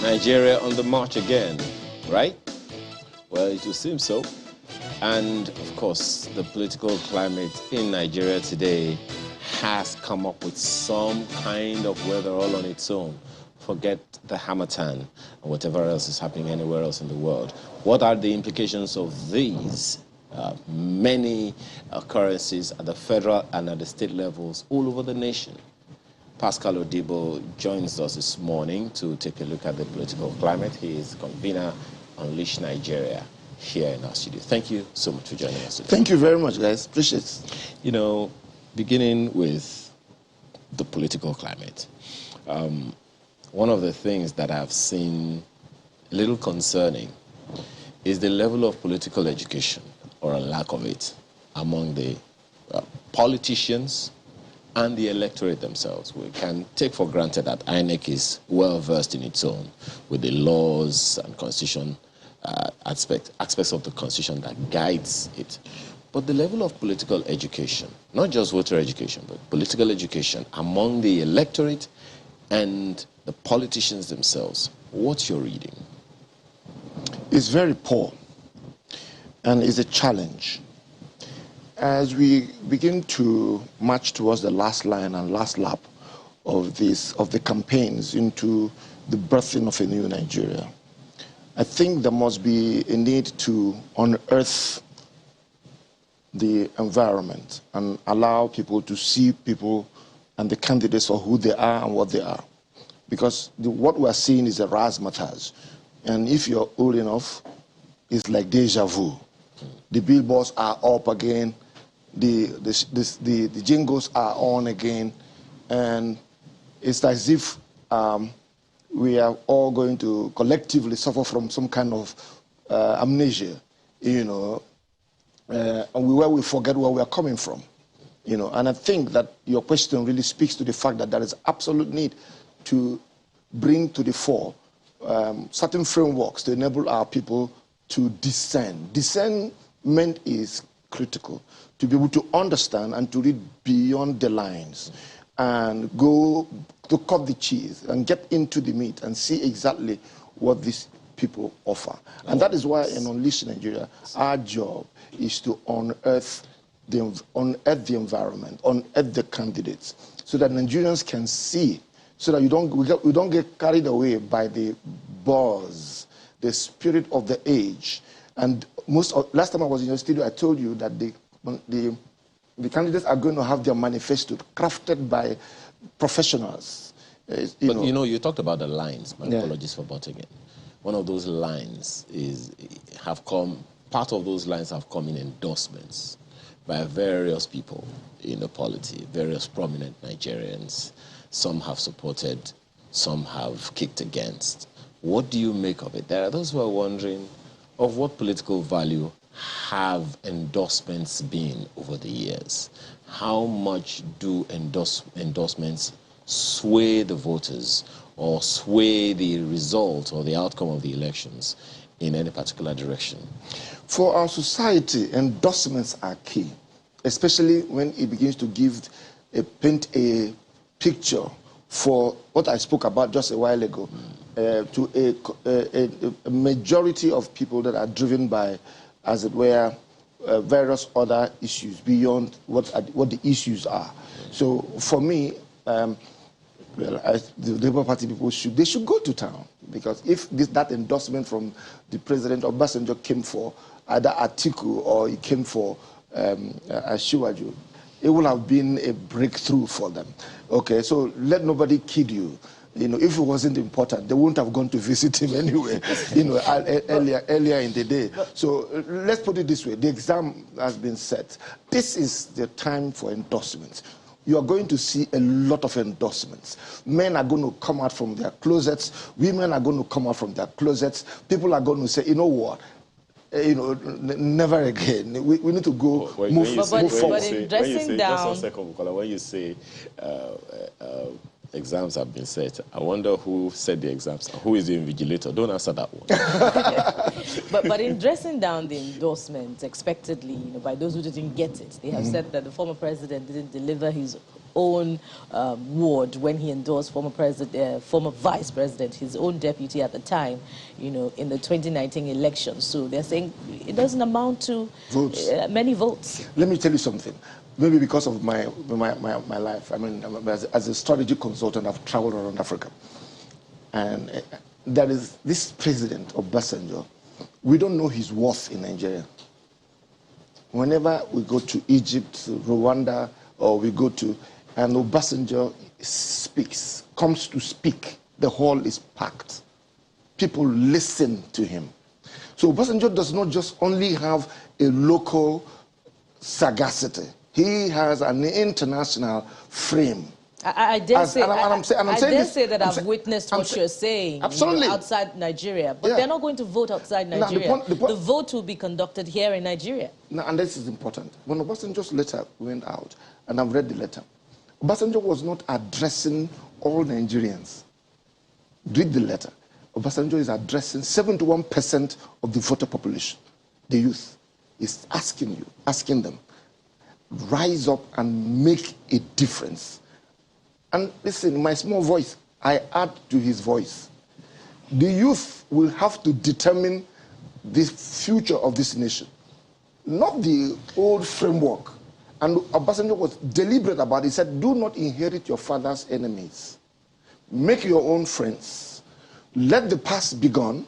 Nigeria on the march again, right? Well, it would seem so. And, of course, the political climate in Nigeria today has come up with some kind of weather all on its own. Forget the Harmattan and whatever else is happening anywhere else in the world. What are the implications of these many occurrences at the federal and at the state levels all over the nation? Pascal Odibo joins us this morning to take a look at the political climate. He is convener Unleash Nigeria here in our studio. Thank you so much for joining us today. Thank you very much, guys. Appreciate it. You know, beginning with the political climate, one of the things that I've seen a little concerning is the level of political education, or a lack of it, among the politicians and the electorate themselves. We can take for granted that INEC is well versed in its own with the laws and constitution aspects of the constitution that guides it. But the level of political education, not just voter education, but political education among the electorate and the politicians themselves, what's your reading? It's very poor, and it's a challenge. As we begin to march towards the last line and last lap of the campaigns into the birthing of a new Nigeria, I think there must be a need to unearth the environment and allow people to see people and the candidates for who they are and what they are. Because what we're seeing is a razzmatazz. And if you're old enough, it's like deja vu. The billboards are up again. The jingles are on again, and it's as if we are all going to collectively suffer from some kind of amnesia, you know, where we forget where we are coming from, you know. And I think that your question really speaks to the fact that there is absolute need to bring to the fore certain frameworks to enable our people to discern. Discernment is critical, to be able to understand and to read beyond the lines and go to cut the cheese and get into the meat and see exactly what these people offer. And that is why in Unleash Nigeria, our job is to unearth the environment, unearth the candidates, so that Nigerians can see, so that we don't get carried away by the buzz, the spirit of the age. And last time I was in your studio, I told you that the candidates are going to have their manifesto crafted by professionals. You know, you talked about the lines. My apologies for butting in. One of those lines part of those lines have come in endorsements by various people in the polity, various prominent Nigerians. Some have supported, some have kicked against. What do you make of it? There are those who are wondering, of what political value have endorsements been over the years? How much do endorsements sway the voters or sway the result or the outcome of the elections in any particular direction? For our society, endorsements are key, especially when it begins to paint a picture for what I spoke about just a while ago, to a majority of people that are driven by, as it were, various other issues beyond what the issues are. So for me, the Labour Party people should go to town, because if that endorsement from the President Obasanjo came for either Atiku or it came for Asiwaju, it would have been a breakthrough for them. Okay, so let nobody kid you. You know, if it wasn't important, they wouldn't have gone to visit him anyway, you know, earlier in the day. So let's put it this way. The exam has been set. This is the time for endorsements. You are going to see a lot of endorsements. Men are going to come out from their closets. Women are going to come out from their closets. People are going to say, you know what? You know, never again. We need to go move forward. Just 1 second, Bukola, when you say exams have been set, I wonder who set the exams. Who is the invigilator? Don't answer that one. but in dressing down the endorsements expectedly, you know, by those who didn't get it, they have said that the former president didn't deliver his own ward when he endorsed former vice president, his own deputy at the time, you know, in the 2019 election. So they're saying it doesn't amount to votes. Many votes. Let me tell you something. Maybe because of my life, I mean, as a strategy consultant, I've traveled around Africa. And there is this president of Obasanjo, we don't know his worth in Nigeria. Whenever we go to Egypt, Rwanda, or we go to, and Obasanjo speaks, comes to speak, the hall is packed. People listen to him. So Obasanjo does not just only have a local sagacity. He has an international frame. I dare say that I've witnessed what you're saying. Absolutely. You know, outside Nigeria. But they're not going to vote outside Nigeria. The vote will be conducted here in Nigeria. Now, and this is important. When Obasanjo's letter went out, and I've read the letter, Obasanjo was not addressing all Nigerians. Read the letter. Obasanjo is addressing 71% of the voter population, the youth. He's asking them, rise up and make a difference. And listen, in my small voice, I add to his voice. The youth will have to determine the future of this nation, not the old framework. And Obasanjo was deliberate about it. He said, do not inherit your father's enemies. Make your own friends. Let the past be gone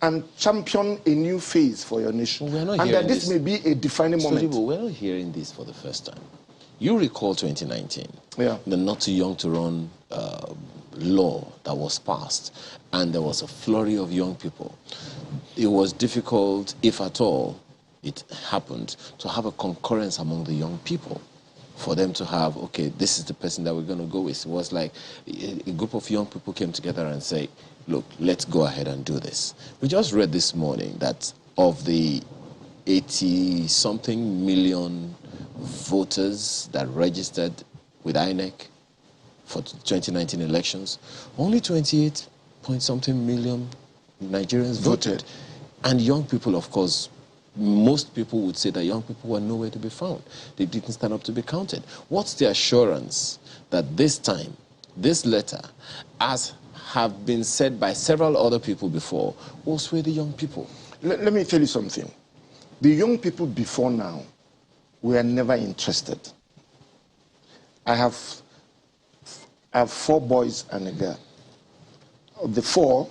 and champion a new phase for your nation. Well, and that this may be a defining moment. We're not hearing this for the first time. You recall 2019, the Not Too Young to Run law that was passed, and there was a flurry of young people. It was difficult, if at all it happened, to have a concurrence among the young people, for them to have, okay, this is the person that we're going to go with. It was like a group of young people came together and say, look, let's go ahead and do this. We just read this morning that of the 80-something million voters that registered with INEC for 2019 elections, only 28-point-something million Nigerians voted. And young people, of course, most people would say that young people were nowhere to be found. They didn't stand up to be counted. What's the assurance that this time, this letter, as have been said by several other people before, will sway the young people? Let me tell you something. The young people before now were never interested. I have 4 boys and a girl. Of the 4,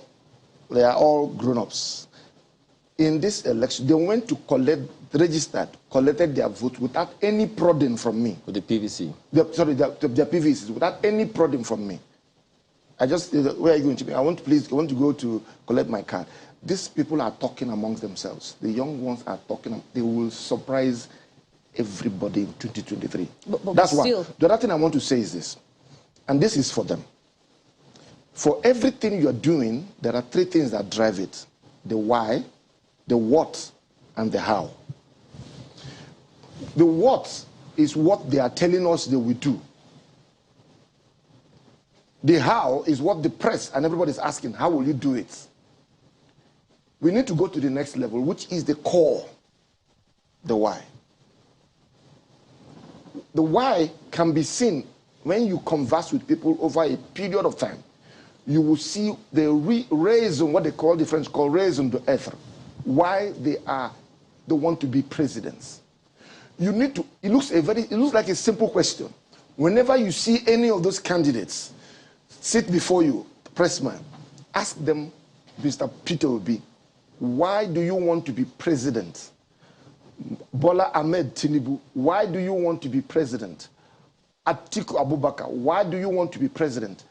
they are all grown-ups. In this election, they went to collected their vote without any prodding from me. With the PVC? Their PVCs, without any prodding from me. I just, where are you going to be? I want to go to collect my card. These people are talking amongst themselves. The young ones are talking. They will surprise everybody in 2023. That's one. The other thing I want to say is this, and this is for them. For everything you're doing, there are 3 things that drive it: the why, the what, and the how. The what is what they are telling us they will do. The how is what the press and everybody is asking, how will you do it? We need to go to the next level, which is the core, the why. The why can be seen when you converse with people over a period of time. You will see the reason, what they call, the French call raison d'être, why they want to be presidents. You need to, it looks like a simple question. Whenever you see any of those candidates sit before you, pressman, ask them, Mr. Peter Obi, why do you want to be president? Bola Ahmed Tinubu, why do you want to be president? Atiku Abubakar, why do you want to be president?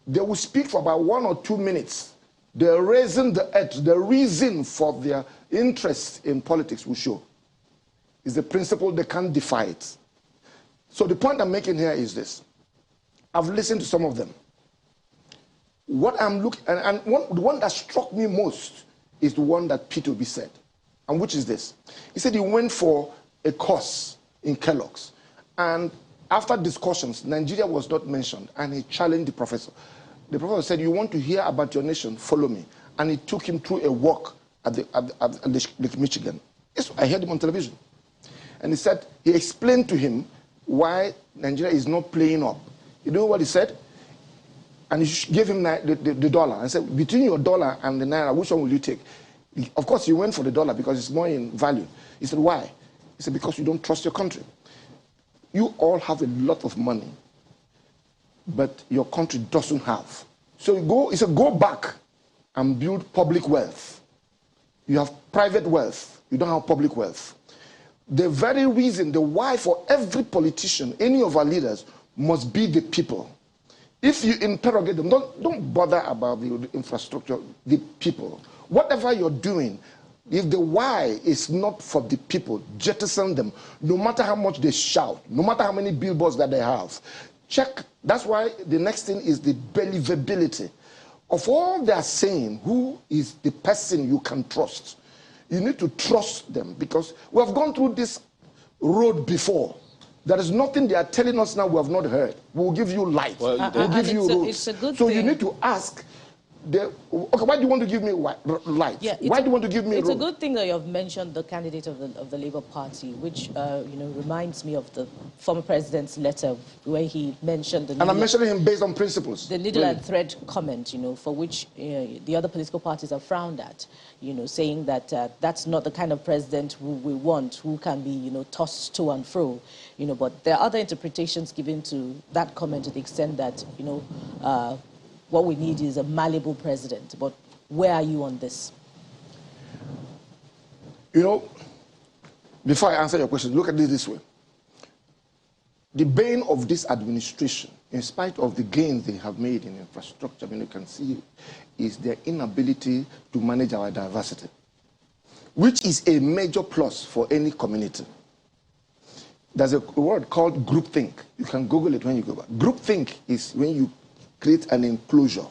They will speak for about 1 or 2 minutes. The reason for their interest in politics will show. It's a principle, they can't defy it. So the point I'm making here is this. I've listened to some of them. What I'm looking, the one that struck me most is the one that Peter Obi said, and which is this. He said he went for a course in Kellogg's, and after discussions, Nigeria was not mentioned, and he challenged the professor. The professor said, you want to hear about your nation, follow me. And he took him through a walk at Lake Michigan. I heard him on television. And he said, he explained to him why Nigeria is not playing up. You know what he said? And he gave him the dollar and said, between your dollar and the naira, which one will you take? Of course, he went for the dollar because it's more in value. He said, why? He said, because you don't trust your country. You all have a lot of money, but your country doesn't have. So he said, go back and build public wealth. You have private wealth. You don't have public wealth. The very reason, the why for every politician, any of our leaders, must be the people. If you interrogate them, don't bother about the infrastructure, the people. Whatever you're doing, if the why is not for the people, jettison them, no matter how much they shout, no matter how many billboards that they have. Check. That's why the next thing is the believability. Of all they are saying, who is the person you can trust? You need to trust them because we have gone through this road before. There is nothing they are telling us now we have not heard. We will give you light. We'll give you roads. It's a good so thing. you need to ask, okay, why do you want to give me light? Yeah, why do you want to give me It's road? a good thing that you have mentioned the candidate of the Labour Party, which reminds me of the former president's letter where he mentioned and I'm mentioning him based on principles. The needle and thread comment, for which the other political parties are frowned at, saying that that's not the kind of president who we want, who can be, tossed to and fro, But there are other interpretations given to that comment to the extent that, what we need is a malleable president. But where are you on this? Before I answer your question, look at this way. The bane of this administration, in spite of the gains they have made in infrastructure, you can see, is their inability to manage our diversity, which is a major plus for any community. There's a word called groupthink. You can Google it when you go back. Groupthink is when you create an enclosure,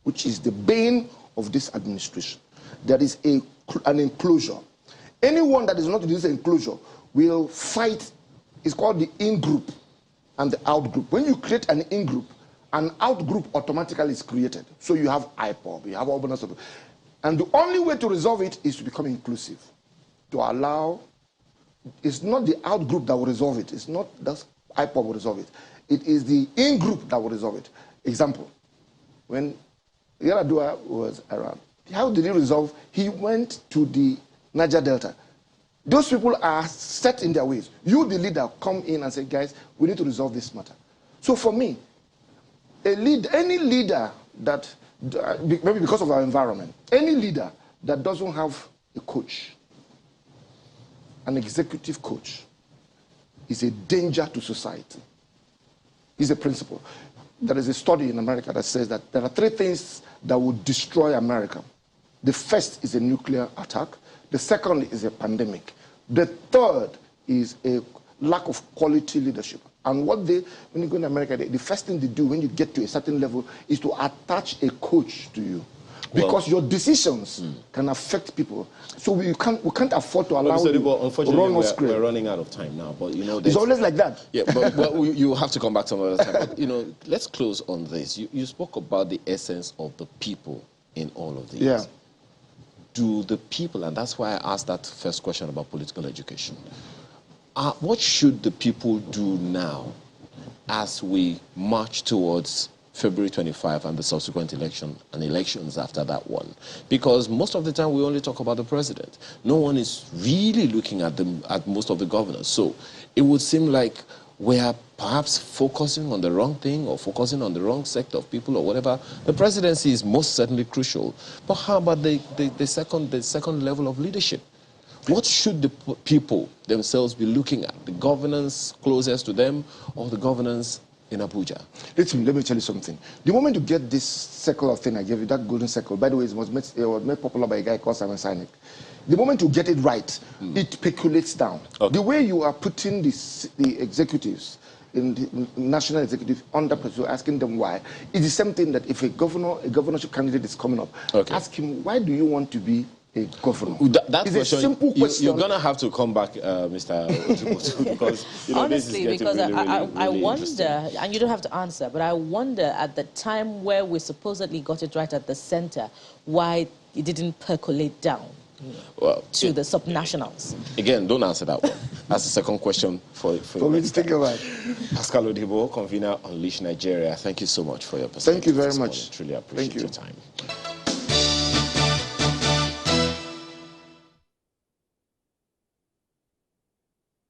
which is the bane of this administration. There is an enclosure. Anyone that is not in this enclosure will fight. It's called the in-group and the out-group. When you create an in-group, an out-group automatically is created. So you have IPOB, you have all kinds of. And the only way to resolve it is to become inclusive, to allow. It's not the out-group that will resolve it. It's not that IPOB will resolve it. It is the in-group that will resolve it. Example, when Yaradua was around, how did he resolve? He went to the Niger Delta. Those people are set in their ways. You, the leader, come in and say, guys, we need to resolve this matter. So for me, any leader that, maybe because of our environment, any leader that doesn't have a coach, an executive coach, is a danger to society. Is a principle. There is a study in America that says that there are 3 things that will destroy America. The first is a nuclear attack. The second is a pandemic. The third is a lack of quality leadership. And when you go to America, the first thing they do when you get to a certain level is to attach a coach to you. Because your decisions can affect people. So we can't afford to allow unfortunately, we're running out of time now. But it's always like that. Yeah, but you have to come back some other time. But let's close on this. You spoke about the essence of the people in all of these. Yeah. Do the people, and that's why I asked that first question about political education. What should the people do now as we march towards February 25 and the subsequent election and elections after that one? Because most of the time we only talk about the president. No one is really looking at most of the governors. So it would seem like we are perhaps focusing on the wrong thing or focusing on the wrong sector of people or whatever. The presidency is most certainly crucial. But how about the second level of leadership? What should the people themselves be looking at? The governance closest to them or the governance in Abuja? Let me tell you something. The moment you get this circle thing I gave you, that golden circle, by the way, it was made popular by a guy called Simon Sinek. The moment you get it right, it percolates down. Okay. The way you are putting the executives, in the national executive under pressure, asking them why, it's the same thing that if a governorship candidate is coming up, ask him, why do you want to be a governor? That is question, a simple question. You're going to have to come back, Mr. Otubotu, because honestly, this is getting I really wonder, and you don't have to answer, but I wonder at the time where we supposedly got it right at the center, why it didn't percolate down. to the subnationals? Again, don't answer that one. That's the second question for me to think about. Pascal Odibo, convener Unleash Nigeria. Thank you so much for your perspective. Thank you very much. Truly appreciate your time.